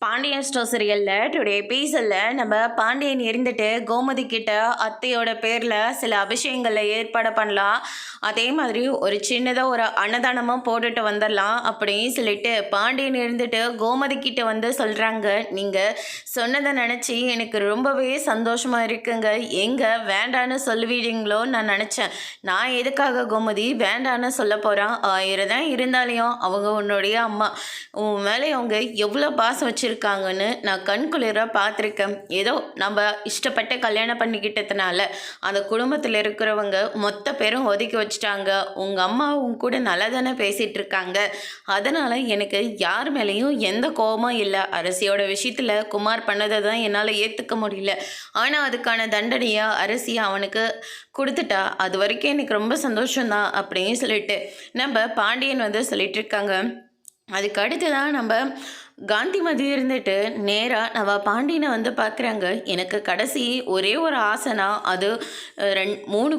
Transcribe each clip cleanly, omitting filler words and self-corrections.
Pandian store சீரியலில் today எபிசோடில் நம்ம பாண்டியன் இருந்துட்டு கோமதி கிட்ட அத்தையோட பேரில் சில அபிஷேகங்களை ஏற்பாடு பண்ணலாம், அதே மாதிரி ஒரு சின்னதாக ஒரு அன்னதானமும் போட்டுட்டு வந்துடலாம் அப்படின்னு சொல்லிட்டு பாண்டியன் இருந்துட்டு கோமதி கிட்ட வந்து சொல்கிறாங்க. நீங்கள் சொன்னதை நினச்சி எனக்கு ரொம்பவே சந்தோஷமாக இருக்குங்க. எங்கே வேண்டான்னு சொல்லுவீங்களோ நான் நினச்சேன். நான் எதுக்காக கோமதி வேண்டான்னு சொல்ல போகிறேன்? 1000 தான் இருந்தாலையும் அவங்க உன்னுடைய அம்மா, உன் மேலே அவங்க எவ்வளோ பாசம் வச்சு இருக்காங்கன்னு நான் கண்குளிராக பார்த்துருக்கேன். ஏதோ நம்ம இஷ்டப்பட்டு கல்யாணம் பண்ணிக்கிட்டதுனால அந்த குடும்பத்தில் இருக்கிறவங்க மொத்த பேரும் ஒதுக்கி வச்சுட்டாங்க. உங்கள் அம்மா உங்க கூட நல்லா தானே பேசிகிட்டு இருக்காங்க. அதனால் எனக்கு யார் மேலேயும் எந்த கோபமும் இல்லை. அரசியோட விஷயத்தில் குமார் பண்ணதை தான் என்னால் ஏற்றுக்க முடியல. ஆனால் அதுக்கான தண்டனையை அரசி அவனுக்கு கொடுத்துட்டா. அது வரைக்கும் எனக்கு ரொம்ப சந்தோஷம்தான் அப்படின்னு சொல்லிட்டு நம்ம பாண்டியன் வந்து சொல்லிட்டு இருக்காங்க. அதுக்கு அடுத்து தான் நம்ம காந்திமதி இருந்துட்டு நேராக நம்ம பாண்டியனை வந்து பார்க்குறாங்க. எனக்கு கடைசி ஒரே ஒரு ஆசைனா அது 3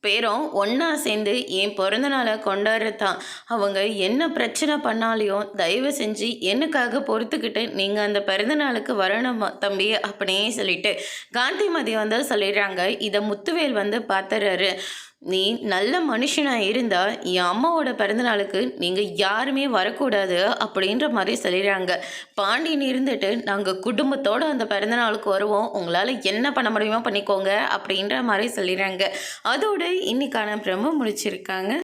பேரும் ஒன்றா சேர்ந்து என் பிறந்த நாளை கொண்டாடுறதான். அவங்க என்ன பிரச்சனை பண்ணாலையும் தயவு செஞ்சு எனக்காக பொறுத்துக்கிட்டு நீங்கள் அந்த பிறந்த நாளுக்கு வரணும் தம்பி அப்படியே சொல்லிட்டு காந்திமதி வந்து சொல்லிடுறாங்க. இதை முத்துவேல் வந்து பார்த்துறாரு. நீ நல்ல மனுஷனாக இருந்தால் என் அம்மாவோட பிறந்தநாளுக்கு நீங்கள் யாருமே வரக்கூடாது அப்படின்ற மாதிரி சொல்லிடுறாங்க. பாண்டியன் இருந்துட்டு நாங்கள் குடும்பத்தோடு அந்த பிறந்தநாளுக்கு வருவோம், உங்களால் என்ன பண்ண முடியுமோ பண்ணிக்கோங்க அப்படின்ற மாதிரி சொல்லிடுறாங்க. அதோடு இன்னைக்கான பிரம்ம முடிச்சிருக்காங்க.